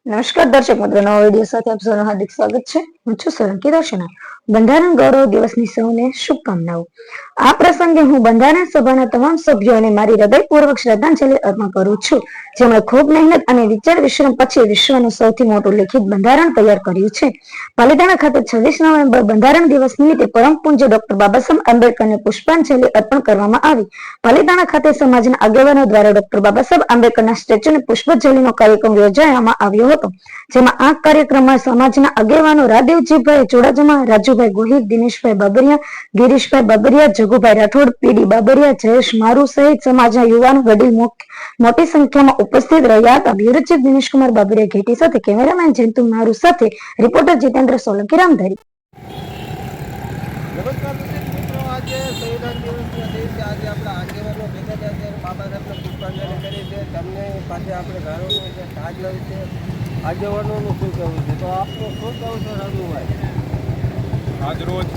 નમસ્કાર દર્શક મિત્રો, નવા વિડીયો સાથે આપ સૌનું હાર્દિક સ્વાગત છે. હું છું સોલંકી દર્શના. બંધારણ ગૌરવ દિવસની સૌને શુભકામનાઓ. આ પ્રસંગે હું બંધારણ સભાના તમામ સભ્યોને મારી હૃદયપૂર્વક શ્રદ્ધાંજલિ અર્પણ કરું છું, જેમણે ખૂબ મહેનત અને વિચાર વિશ્રામ પછી વિશ્વનું સૌથી મોટું લિખિત બંધારણ તૈયાર કર્યું છે. પાલિતાણા ખાતે 26 નવેમ્બર બંધારણ દિવસ નિમિત્તે પરમ પૂજ્ય ડોક્ટર બાબાસાહેબ આંબેડકરને પુષ્પાંજલિ અર્પણ કરવામાં આવી. પાલિતાણા ખાતે સમાજના આગેવાનો દ્વારા ડોક્ટર બાબાસાહેબ આંબેડકરના સ્ટેચ્યુને પુષ્પાંજલિનો કાર્યક્રમ યોજવામાં આવ્યો હતો, જેમાં આ કાર્યક્રમમાં સમાજના આગેવાનો રાદેવજીભાઈ ચોડાજમા, રાજુભાઈ ગોહિલ, દિનેશભાઈ બાબરિયા, ગિરીશભાઈ બાબરિયા, જગુભાઈ રાઠોડ, પીડી બાબરિયા, જયેશ મારુ સહિત સમાજના યુવાનો વડીલ મોટી સંખ્યામાં ઉપસ્થિત રહ્યા હતા. બ્યુરો ચીફ દિનેશકુમાર બાબરિયા ઘેટી સાથે કેમેરામેન જયંતુ મારુ સાથે રિપોર્ટર જીતેન્દ્ર સોલંકી રામધારી. નમસ્કાર મિત્રો, આજે સંવિધાન દિવસના દિવસે આજે આપણા આગેવાનો ભેગા થયા છે. બાબા સાહેબને પુષ્પાંજલિ કરી છે. તેમને પાસે આપણે ધારોનું છે, તાજ લઈ છે. આગેવાનોનું શું કહેવું છે, તો આપનું શું કહેવું છે રાજુભાઈ? આજરોજ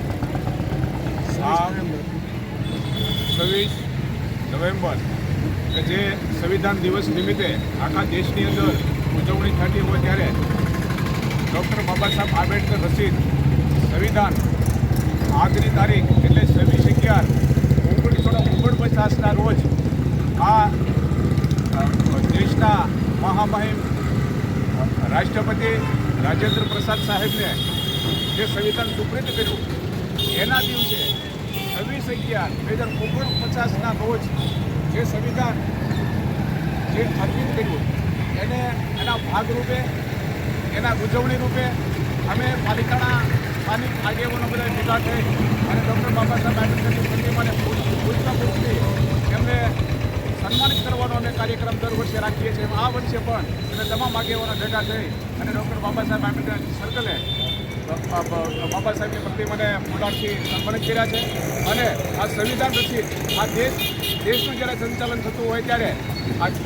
26 નવેમ્બર કે જે સંવિધાન દિવસ નિમિત્તે આખા દેશની અંદર ઉજવણી થતી હોય ત્યારે ડૉક્ટર બાબા સાહેબ આંબેડકર રચિત સંવિધાન આજની તારીખ એટલે 26/11/1949ના રોજ આ દેશના મહામહિમ રાષ્ટ્રપતિ રાજેન્દ્ર પ્રસાદ સાહેબને જે સંવિધાન સુપ્રીત કર્યું એના દિવસે 26/11/1949ના રોજ જે સંવિધાન જે અર્પિત કર્યું એના ભાગરૂપે એના ઉજવણી રૂપે અમે પાલિતાણા સ્થાનિક આગેવાનો બધા ભેગા થઈ અને ડૉક્ટર બાબા સાહેબ આંબેડકરની પ્રતિમાને પુષ્પગુચ્છથી એમને સન્માનિત કરવાનો અમે કાર્યક્રમ દર વર્ષે રાખીએ છીએ. આ વર્ષે પણ અમે તમામ આગેવાનો ભેગા થઈ અને ડૉક્ટર બાબા સાહેબ આંબેડકર સર્કલે બાબા સાહેબની પ્રતિમાને ફૂલારથી સન્માનિત કર્યા છે. અને આ સંવિધાન રચિત આ દેશનું જ્યારે સંચાલન થતું હોય ત્યારે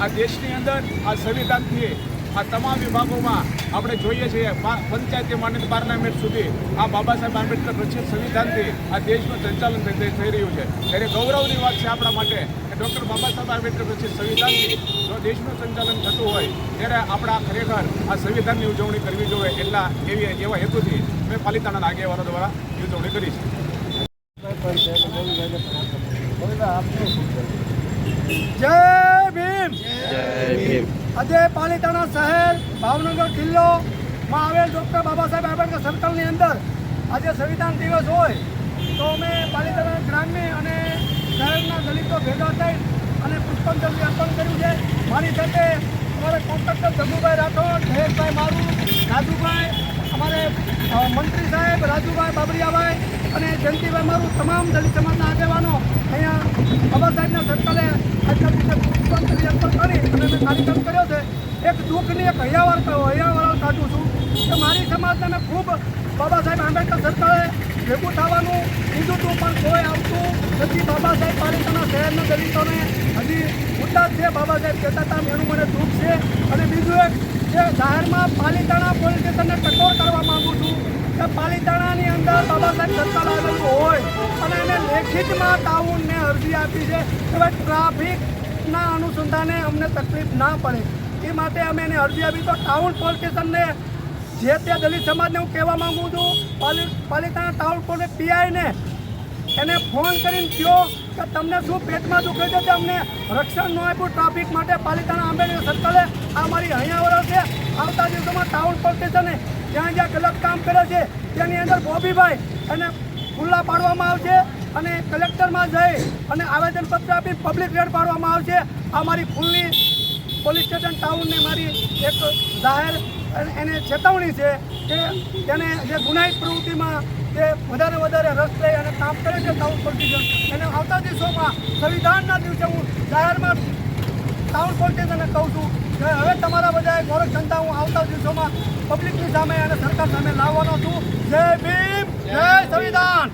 આ દેશની અંદર આ સંવિધાનથી આ તમામ વિભાગોમાં આપણે જોઈએ છીએ પંચાયતથી માંડીને પાર્લામેન્ટ સુધી આ બાબા સાહેબ આંબેડકર રચિત સંવિધાનથી આ દેશનું સંચાલન થઈ રહ્યું છે. ત્યારે ગૌરવની વાત છે આપણા માટે કે ડૉક્ટર બાબા સાહેબ આંબેડકર રચિત સંવિધાનથી જો દેશનું સંચાલન થતું હોય ત્યારે આપણા ખરેખર આ સંવિધાનની ઉજવણી કરવી જોઈએ. એવા હેતુથી મેં પાલિતાણાના આગેવાનો દ્વારા ઉજવણી કરી છે. જય ભીમ. આજે પાલિતાણા શહેર ભાવનગર જિલ્લોમાં આવેલ ડૉક્ટર બાબા સાહેબ આંબેડકર સર્કલની અંદર આજે સંવિધાન દિવસ હોય તો અમે પાલિતાણા ગ્રામ્ય અને શહેરના દલિતો ભેગા થઈ અને પુષ્પાંજલિ અર્પણ કર્યું છે. મારી સાથે અમારે કોન્ટ્રાક્ટર જગુભાઈ રાઠોડ, જયેશભાઈ મારુ, રાજુભાઈ, અમારે મંત્રી સાહેબ રાજુભાઈ બાબરિયાભાઈ અને જયંતિભાઈ મારુ, તમામ દલિત સમાજના આગેવાનો અહીંયા બાબા સાહેબના સર્કલે આજના દિવસે પુષ્પાંજલિ અર્પણ કરી અને મેં કાર્યક્રમ કર્યો છે. એક દુઃખની એક હૈયાવાર કાઢું છું કે મારી સમાજને મેં ખૂબ બાબા સાહેબ આંબેડકર સર્કલે ભેગું થવાનું કીધું હતું પણ કોઈ આવતું નથી. બાબા સાહેબ પાલિતાણા શહેરના દલિતોને હજી મુદ્દા છે બાબા સાહેબ કહેતા હતા, એનું મને દુઃખ છે. અને બીજું એક કે જાહેરમાં પાલિતાણા પોલીસ સ્ટેશનને ટકોર કરવા માગું છું કે પાલિતાણાની અંદર બાબા સાહેબ સર્કલ આવેલું હોય અને એને લેખિતમાં ટાઉનને અરજી આપી છે કે ભાઈ ટ્રાફિકના અનુસંધાને અમને તકલીફ ના પડે એ માટે અમે એને અરજી આપી. તો ટાઉન પોલીસ સ્ટેશનને જે તે દલિત સમાજને હું કહેવા માગું છું, પાલિતાણા ટાઉન પોલીસ પીઆઈને એને ફોન કરીને કહો કે તમને શું પેટમાં દુખે છે, અમને રક્ષણ ન આપ્યું ટ્રાફિક માટે. પાલિતાણા આંબેડકર સર્કલે આ મારી અહીંયા છે. આવતા દિવસોમાં ટાઉન પોલીસ સ્ટેશને જ્યાં જ્યાં ગલત કામ કરે છે તેની અંદર બોબીભાઈ એને ખુલ્લા પાડવામાં આવશે અને કલેક્ટરમાં જઈ અને આવેદનપત્ર આપી પબ્લિક રેડ પાડવામાં આવશે. આ મારી ફૂલની પોલીસ સ્ટેશન ટાઉનને મારી એક જાહેર એને ચેતવણી છે કે તેને જે ગુનાહિત પ્રવૃત્તિમાં જે વધારે રસ લઈ અને કામ કરે છે ટાઉન પોલીસ એને આવતા દિવસોમાં સંવિધાનના દિવસે હું જાહેરમાં ટાઉન પોલીસ સ્ટેશનને કહું છું કે હવે તમારા બધાએ ગોરખ જનતા હું આવતા દિવસોમાં પબ્લિકની સામે અને સરકાર સામે લાવવાનો છું. જય ભીમ, જય સંવિધાન.